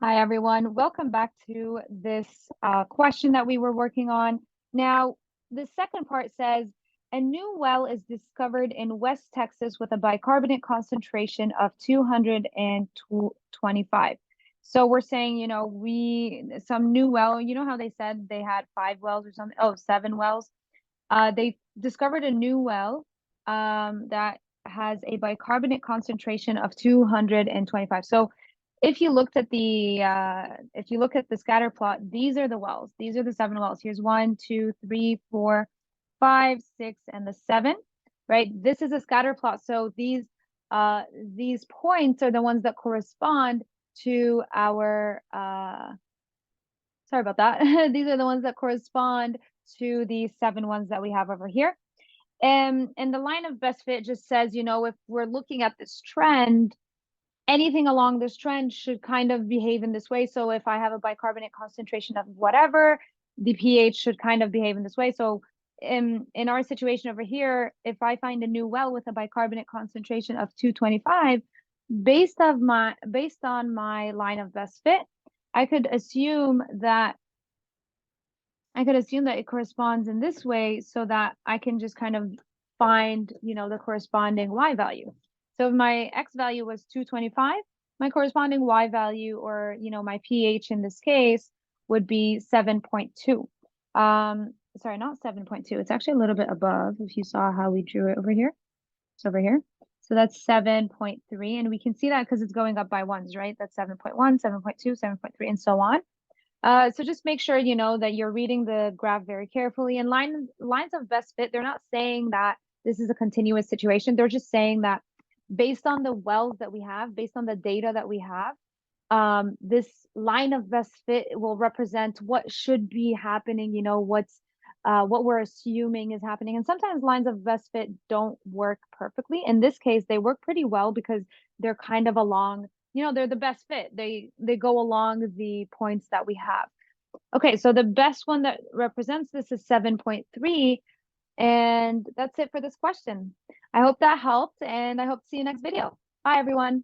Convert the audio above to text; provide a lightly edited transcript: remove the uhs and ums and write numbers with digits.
Hi, everyone. Welcome back to this question that we were working on. Now, the second part says, a new well is discovered in West Texas with a bicarbonate concentration of 225. So we're saying, some new well, you know how they said they had 5 wells or something? Oh, 7 wells. They discovered a new well that has a bicarbonate concentration of 225. So if you look at the scatter plot, these are the wells. These are the 7 wells. Here's 1, 2, 3, 4, 5, 6, and the 7. Right? This is a scatter plot. So these points are the ones that correspond to our sorry about that. These are the ones that correspond to the 7 ones that we have over here. And the line of best fit just says, if we're looking at this trend, anything along this trend should kind of behave in this way. So if I have a bicarbonate concentration of whatever, the pH should kind of behave in this way. So in our situation over here, if I find a new well with a bicarbonate concentration of 225, based on my line of best fit, I could assume that it corresponds in this way so that I can just kind of find, the corresponding Y value. So if my X value was 225, my corresponding Y value, or, my pH in this case, would be 7.2. Sorry, not 7.2. It's actually a little bit above if you saw how we drew it over here. It's over here. So that's 7.3. And we can see that because it's going up by ones, right? That's 7.1, 7.2, 7.3, and so on. So just make sure that you're reading the graph very carefully. And lines of best fit, they're not saying that this is a continuous situation. They're just saying that based on the wells that we have, based on the data that we have, this line of best fit will represent what should be happening, what we're assuming is happening. And sometimes lines of best fit don't work perfectly. In this case, they work pretty well because they're kind of along, they're the best fit. They go along the points that we have. Okay, so the best one that represents this is 7.3. And that's it for this question. I hope that helped, and I hope to see you next video. Bye, everyone.